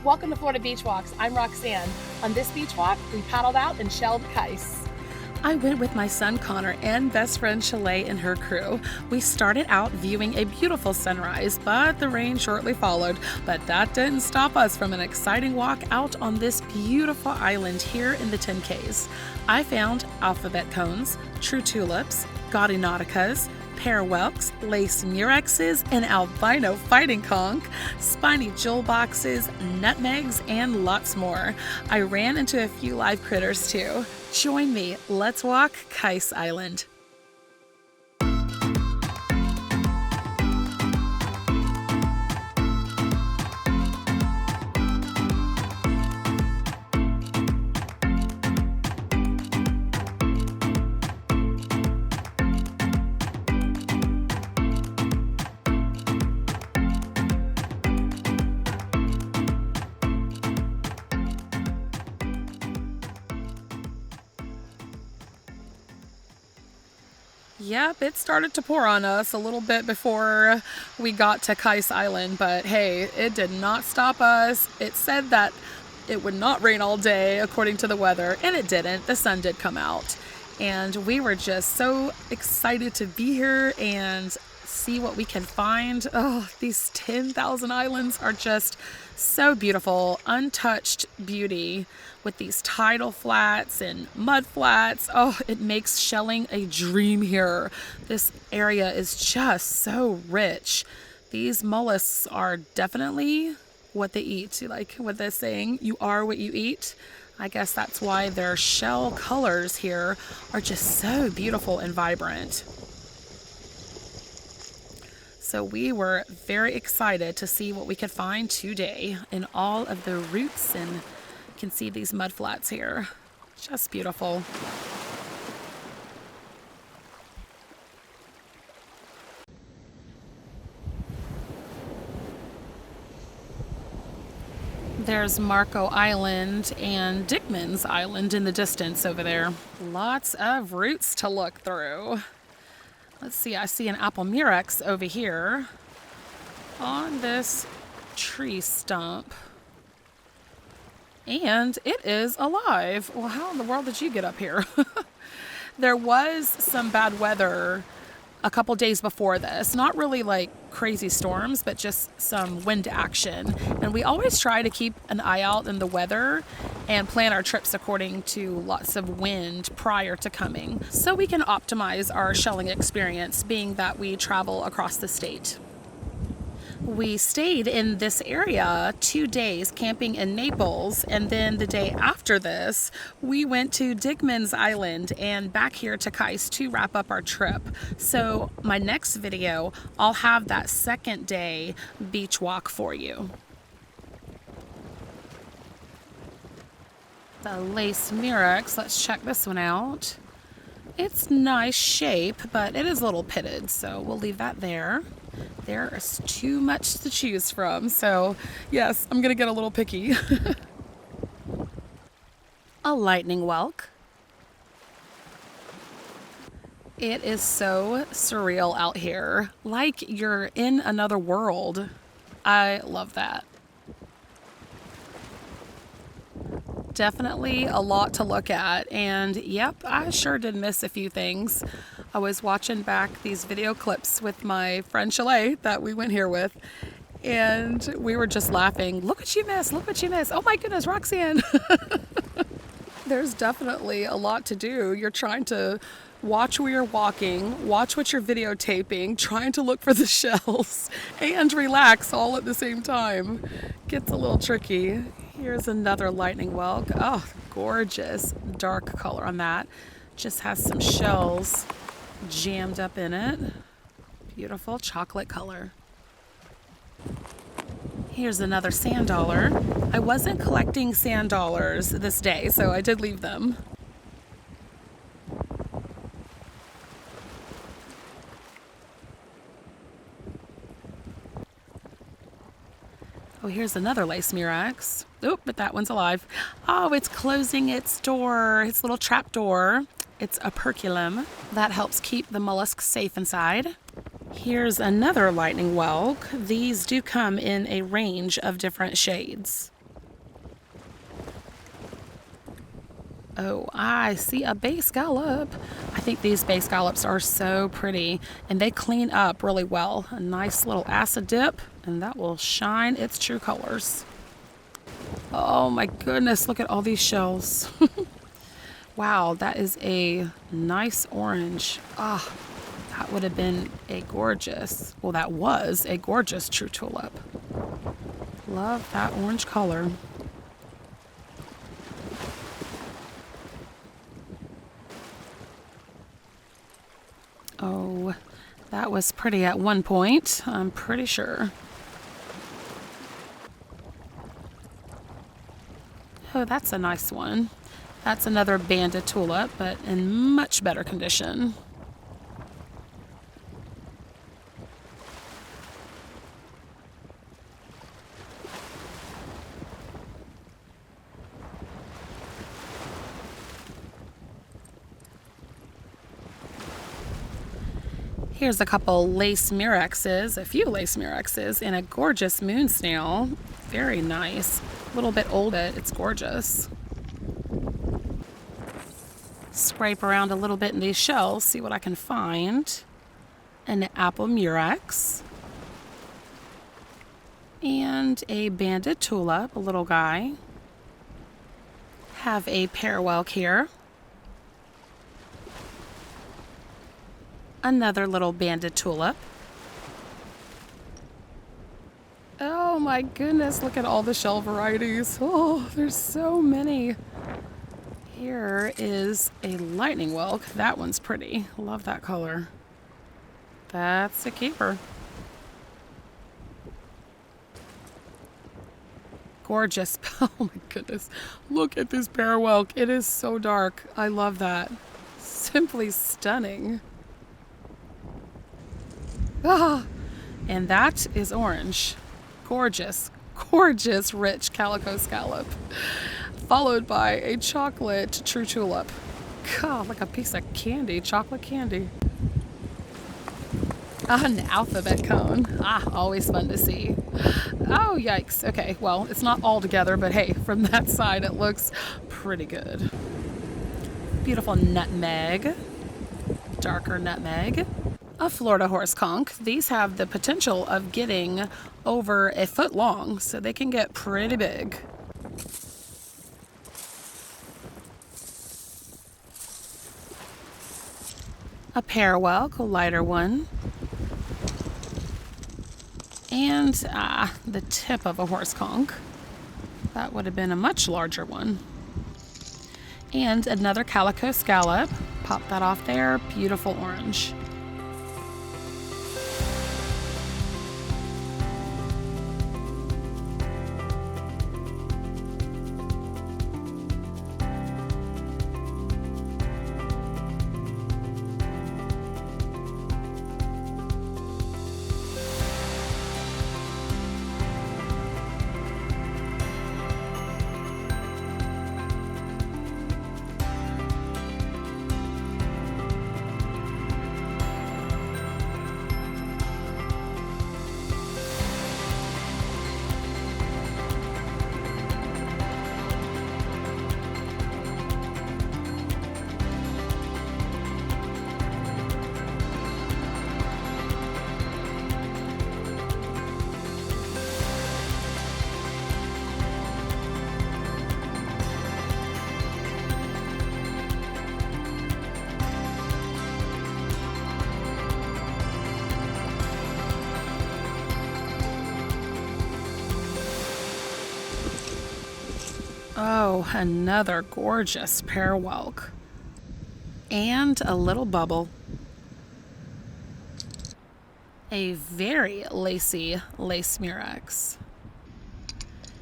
Welcome to Florida Beach Walks. I'm Roxanne. On this beach walk, we paddled out and shelled Kice. I went with my son Connor and best friend Shilei and her crew. We started out viewing a beautiful sunrise, but the rain shortly followed. But that didn't stop us from an exciting walk out on this beautiful island here in the 10Ks. I found alphabet cones, true tulips, Gaudy Nauticas, Pear whelks, lace murexes, and albino fighting conch, spiny jewel boxes, nutmegs, and lots more. I ran into a few live critters too. Join me, let's walk Kice Island. Yep, it started to pour on us a little bit before we got to Kice Island, but hey, it did not stop us. It said that it would not rain all day according to the weather, and it didn't. The sun did come out, and we were just so excited to be here and see what we can find. Oh, these 10,000 islands are just so beautiful, untouched beauty with these tidal flats and mud flats. Oh, it makes shelling a dream here. This area is just so rich. These mollusks are definitely what they eat. Like what they're saying, you are what you eat. I guess that's why their shell colors here are just so beautiful and vibrant. So we were very excited to see what we could find today in all of the roots, and you can see these mud flats here. Just beautiful. There's Marco Island and Dickmans Island in the distance over there. Lots of roots to look through. Let's see, I see an apple murex over here on this tree stump. And it is alive. Well, how in the world did you get up here? There was some bad weather a couple days before this. Not really like crazy storms, but just some wind action. And we always try to keep an eye out in the weather and plan our trips according to lots of wind prior to coming, so we can optimize our shelling experience, being that we travel across the state. We stayed in this area 2 days camping in Naples, and then the day after this we went to Dickmans Island and back here to Kice to wrap up our trip. So my next video, I'll have that second day beach walk for you. The lace murex, let's check this one out. It's nice shape, but it is a little pitted, so we'll leave that there. There is too much to choose from, so yes, I'm gonna get a little picky. A lightning whelk. It is so surreal out here, like you're in another world. I love that. Definitely a lot to look at, and yep, I sure did miss a few things. I was watching back these video clips with my friend Shilei that we went here with, and we were just laughing. Look what you missed, look what you missed. Oh my goodness, Roxanne. There's definitely a lot to do. You're trying to watch where you're walking, watch what you're videotaping, trying to look for the shells, and relax all at the same time. Gets a little tricky. Here's another lightning whelk. Oh, gorgeous dark color on that. Just has some shells jammed up in it. Beautiful chocolate color. Here's another sand dollar. I wasn't collecting sand dollars this day, so I did leave them. Oh, here's another lace murex. Oop, but that one's alive. Oh, it's closing its door, its little trap door. It's a perculum. That helps keep the mollusks safe inside. Here's another lightning whelk. These do come in a range of different shades. Oh, I see a bay scallop. I think these bay scallops are so pretty and they clean up really well. A nice little acid dip and that will shine its true colors. Oh my goodness, look at all these shells. Wow, that is a nice orange. Ah, that would have been a gorgeous, well, that was a gorgeous true tulip. Love that orange color. Oh, that was pretty at one point, I'm pretty sure. Oh, that's a nice one. That's another banded tulip, but in much better condition. Here's a couple lace murexes, a few lace murexes, and a gorgeous moon snail. Very nice. A little bit old, it's gorgeous. Scrape around a little bit in these shells, see what I can find. An apple murex. And a banded tulip, a little guy. Have a pear whelk here. Another little banded tulip. Oh my goodness, look at all the shell varieties. Oh, there's so many. Here is a lightning whelk. That one's pretty. Love that color. That's a keeper. Gorgeous. Oh my goodness. Look at this pear whelk. It is so dark. I love that. Simply stunning. Ah, and that is orange. Gorgeous, gorgeous rich calico scallop. Followed by a chocolate true tulip. God, like a piece of candy, chocolate candy. An alphabet cone. Ah, always fun to see. Oh, yikes. Okay, well, it's not all together, but hey, from that side it looks pretty good. Beautiful nutmeg. Darker nutmeg. A Florida horse conch. These have the potential of getting over a foot long, so they can get pretty big. A pear whelk, a lighter one. And the tip of a horse conch. That would have been a much larger one. And another calico scallop. Pop that off there. Beautiful orange. Oh, another gorgeous pear whelk. And a little bubble. A very lacy lace murex.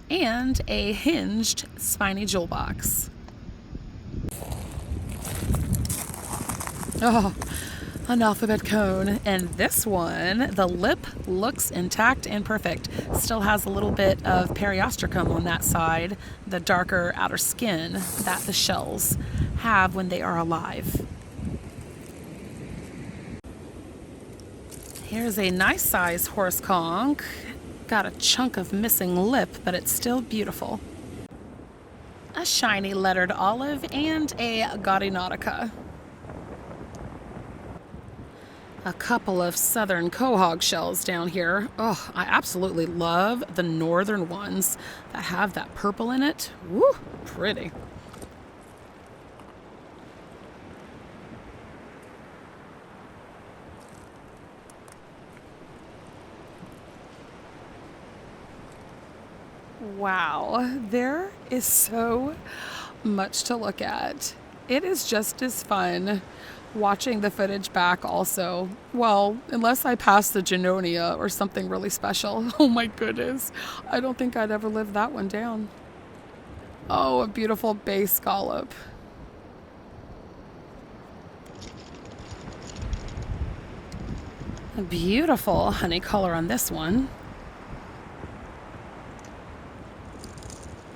And a hinged spiny jewel box. Oh, an alphabet cone. And this one, the lip looks intact and perfect. Still has a little bit of periostracum on that side, the darker outer skin that the shells have when they are alive. Here's a nice size horse conch. Got a chunk of missing lip, but it's still beautiful. a shiny lettered olive, and a Gaudy Nautica. A couple of southern quahog shells down here. Oh, I absolutely love the northern ones that have that purple in it. Woo, pretty. Wow, there is so much to look at. It is just as fun watching the footage back also. Well, unless I pass the Genonia or something really special. Oh my goodness. I don't think I'd ever live that one down. Oh, a beautiful bay scallop. A beautiful honey color on this one.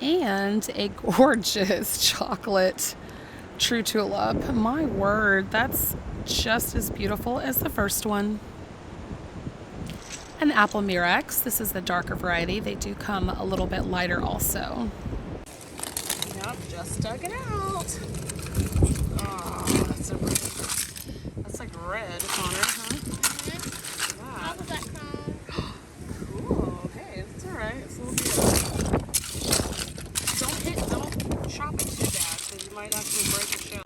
And a gorgeous chocolate True Tulip. My word, that's just as beautiful as the first one. An apple Murex. This is the darker variety. They do come a little bit lighter also. Yep, just dug it out. Oh, that's like red, Connor, huh? Mm-hmm. How was that cone? Cool. Hey, it's all right. It's a little beautiful. Don't chop it too bad, because you might actually break the shell.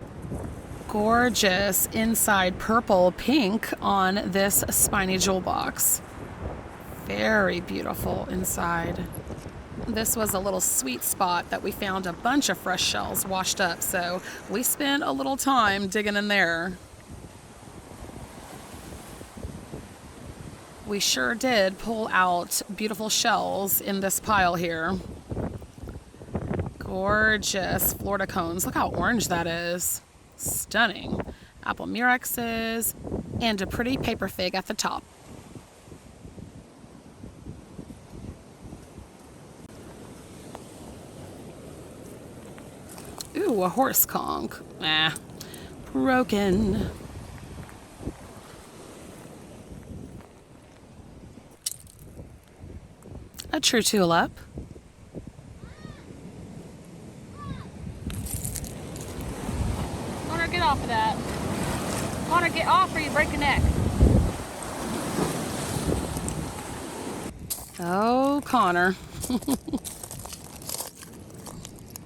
Gorgeous inside purple pink on this Spiny jewel box. Very beautiful inside. This was a little sweet spot that we found a bunch of fresh shells washed up, so we spent a little time digging in there. We sure did pull out beautiful shells in this pile here. Gorgeous Florida cones. Look how orange that is. Stunning. Apple murexes and a pretty paper fig at the top. Ooh, a horse conch. Broken. A true tulip. Connor, get off of that. Connor, get off or you break your neck. Oh, Connor.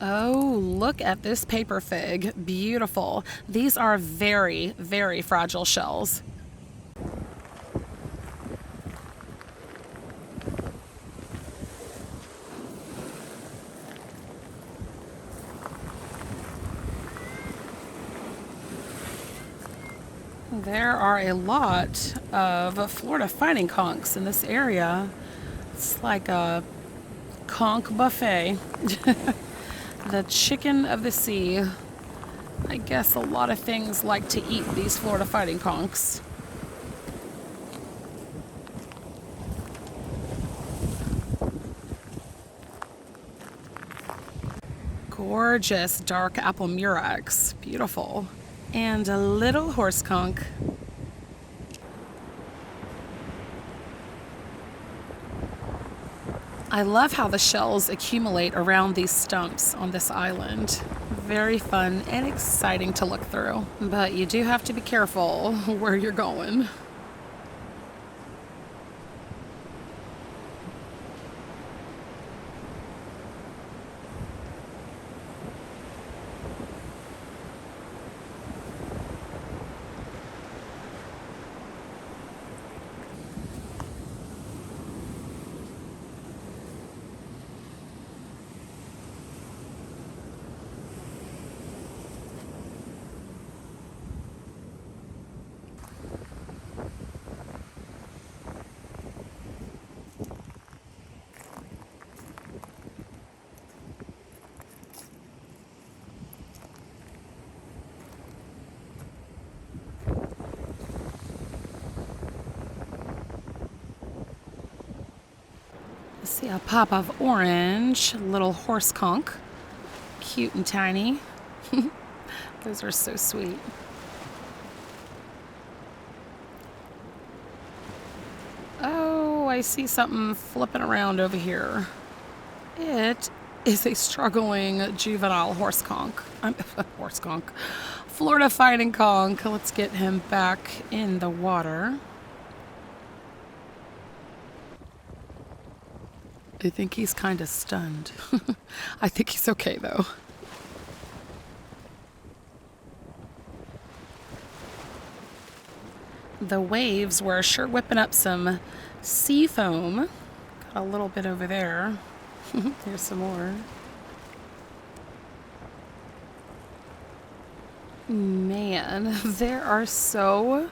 Oh, look at this paper fig. Beautiful. These are very, very fragile shells. There are a lot of Florida fighting conchs in this area. It's like a conch buffet. The chicken of the sea. I guess a lot of things like to eat these Florida fighting conchs. Gorgeous dark apple murex. Beautiful. And a little horse conch. I love how the shells accumulate around these stumps on this island. Very fun and exciting to look through. But you do have to be careful where you're going. See a pop of orange, little horse conch, cute and tiny. Those are so sweet. Oh, I see something flipping around over here. It is a struggling juvenile horse conch. Horse conch. Florida fighting conch. Let's get him back in the water. I think he's kind of stunned. I think he's okay though. The waves were sure whipping up some sea foam. Got a little bit over there. Here's some more. Man, there are so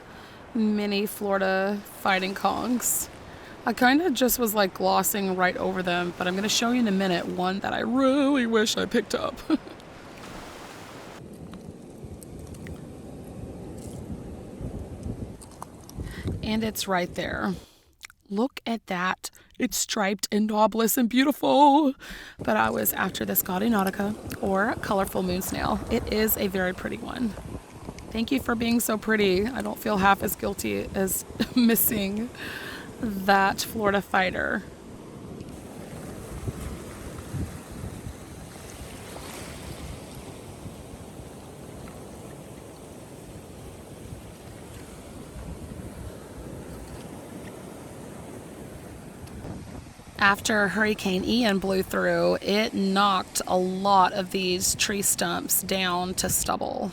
many Florida fighting conchs. I kind of just was like glossing right over them, but I'm going to show you in a minute one that I really wish I picked up. And it's right there. Look at that. It's striped and knobless and beautiful. But I was after this Gaudy Nautica, or colorful moon snail. It is a very pretty one. Thank you for being so pretty. I don't feel half as guilty as missing that Florida fighter. After Hurricane Ian blew through, it knocked a lot of these tree stumps down to stubble.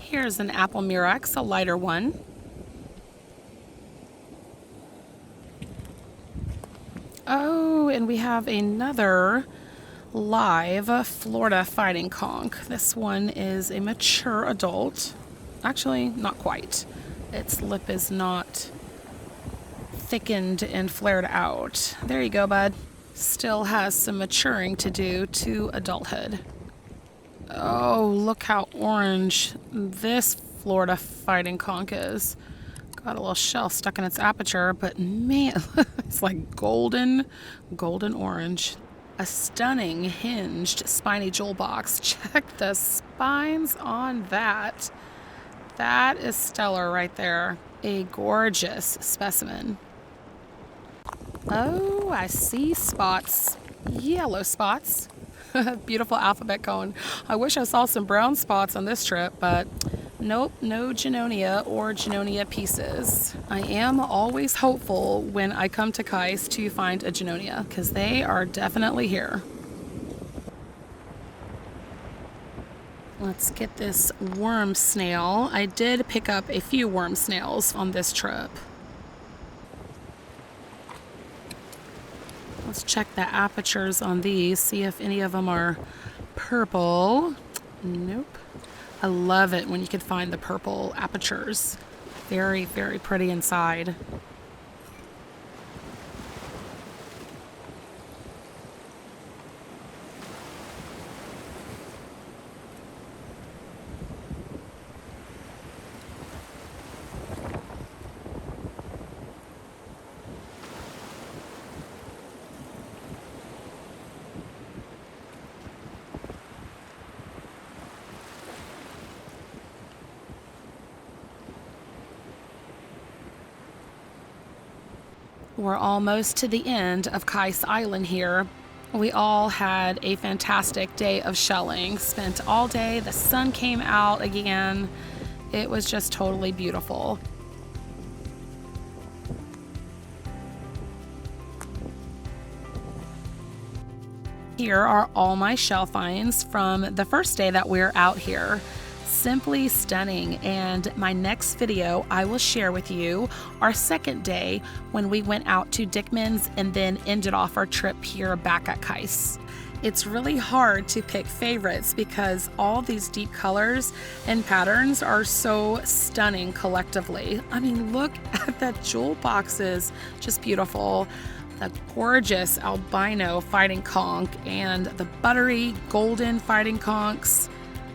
Here's an apple murex, a lighter one. Oh, and we have another live Florida fighting conch. This one is a mature adult. Actually, not quite. Its lip is not thickened and flared out. There you go, bud. Still has some maturing to do to adulthood. Oh, look how orange this Florida fighting conch is. Got a little shell stuck in its aperture, but man, it's like golden orange. A stunning hinged spiny jewel box. Check the spines on that. That is stellar right there. A gorgeous specimen. Oh, I see spots. Yellow spots. Beautiful alphabet cone. I wish I saw some brown spots on this trip, but nope, no Junonia or Junonia pieces. I am always hopeful when I come to Kice to find a Junonia, because they are definitely here. Let's get this worm snail. I did pick up a few worm snails on this trip. Let's check the apertures on these, see if any of them are purple. Nope. I love it when you can find the purple apertures. Very, very pretty inside. We're almost to the end of Kice Island here. We all had a fantastic day of shelling. Spent all day, the sun came out again. It was just totally beautiful. Here are all my shell finds from the first day that we're out here. Simply stunning, and my next video I will share with you our second day when we went out to Dickmans and then ended off our trip here back at Kice. It's really hard to pick favorites because all these deep colors and patterns are so stunning collectively. I mean, look at that jewel boxes, just beautiful. The gorgeous albino fighting conch and the buttery golden fighting conchs,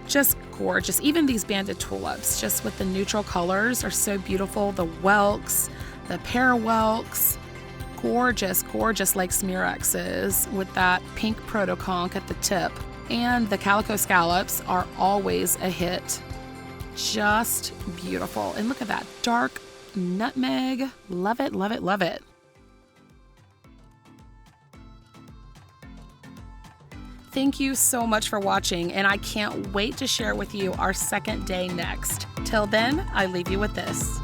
just gorgeous. Even these banded tulips, just with the neutral colors, are so beautiful. The whelks, the Pear whelks, gorgeous lakes murexes with that pink proto conch at the tip. And the calico scallops are always a hit. just beautiful. And look at that dark nutmeg. Love it, love it, love it. Thank you so much for watching, and I can't wait to share with you our second day next. Till then, I leave you with this.